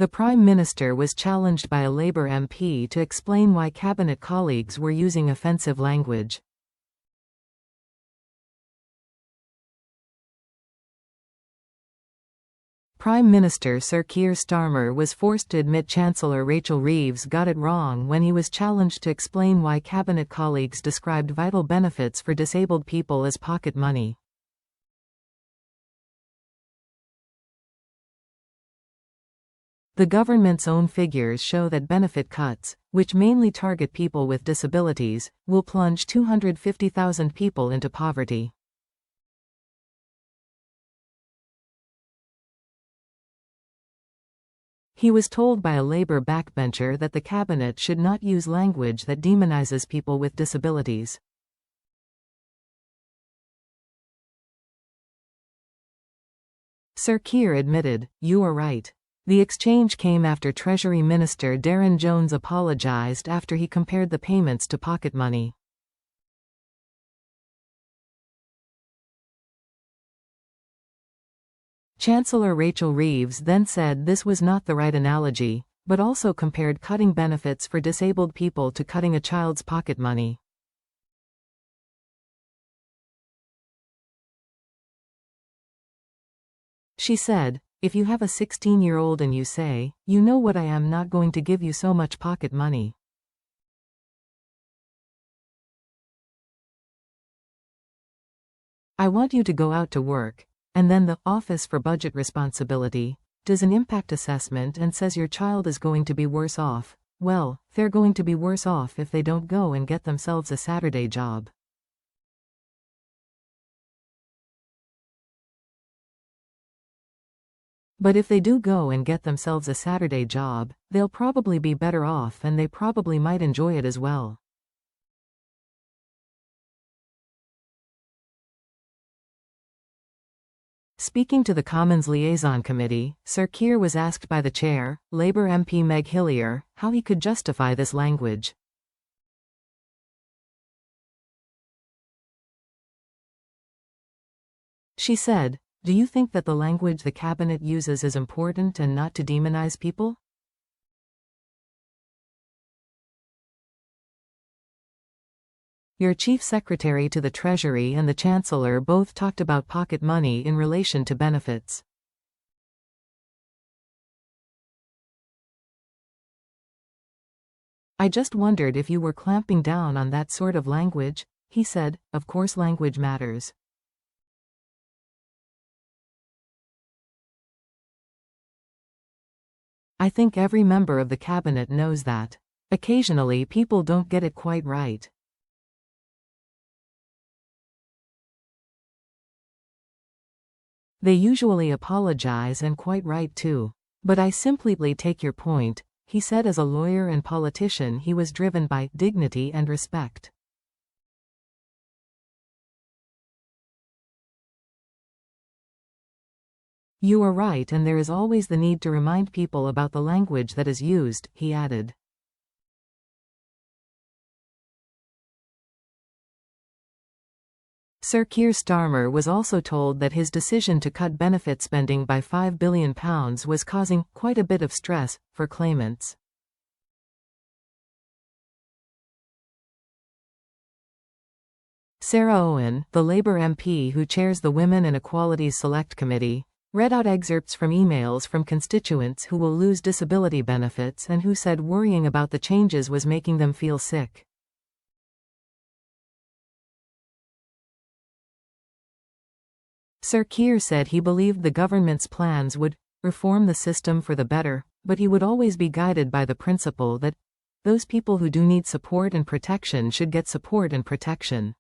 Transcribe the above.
The Prime Minister was challenged by a Labour MP to explain why cabinet colleagues were using offensive language. Prime Minister Sir Keir Starmer was forced to admit Chancellor Rachel Reeves got it wrong when he was challenged to explain why cabinet colleagues described vital benefits for disabled people as pocket money. The government's own figures show that benefit cuts, which mainly target people with disabilities, will plunge 250,000 people into poverty. He was told by a Labour backbencher that the cabinet should not use language that demonizes people with disabilities. Sir Keir admitted, "You are right." The exchange came after Treasury Minister Darren Jones apologised after he compared the payments to pocket money. Chancellor Rachel Reeves then said this was not the right analogy, but also compared cutting benefits for disabled people to cutting a child's pocket money. She said, "If you have a 16-year-old and you say, 'You know what, I am not going to give you so much pocket money.' I want you to go out to work." And then the Office for Budget Responsibility does an impact assessment and says your child is going to be worse off. Well, they're going to be worse off if they don't go and get themselves a Saturday job. But if they do go and get themselves a Saturday job, they'll probably be better off and they probably might enjoy it as well. Speaking to the Commons Liaison Committee, Sir Keir was asked by the chair, Labour MP Meg Hillier, how he could justify this language. She said, "Do you think that the language the cabinet uses is important and not to demonize people?" Your Chief Secretary to the Treasury and the Chancellor both talked about pocket money in relation to benefits. "I just wondered if you were clamping down on that sort of language," he said. "Of course language matters. I think every member of the cabinet knows that. Occasionally people don't get it quite right. They usually apologize, and quite right too. But I simply take your point," he said. As a lawyer and politician, he was driven by dignity and respect. "You are right, and there is always the need to remind people about the language that is used," he added. Sir Keir Starmer was also told that his decision to cut benefit spending by £5 billion was causing quite a bit of stress for claimants. Sarah Owen, the Labour MP who chairs the Women and Equalities Select Committee, read out excerpts from emails from constituents who will lose disability benefits and who said worrying about the changes was making them feel sick. Sir Keir said he believed the government's plans would reform the system for the better, but he would always be guided by the principle that those people who do need support and protection should get support and protection.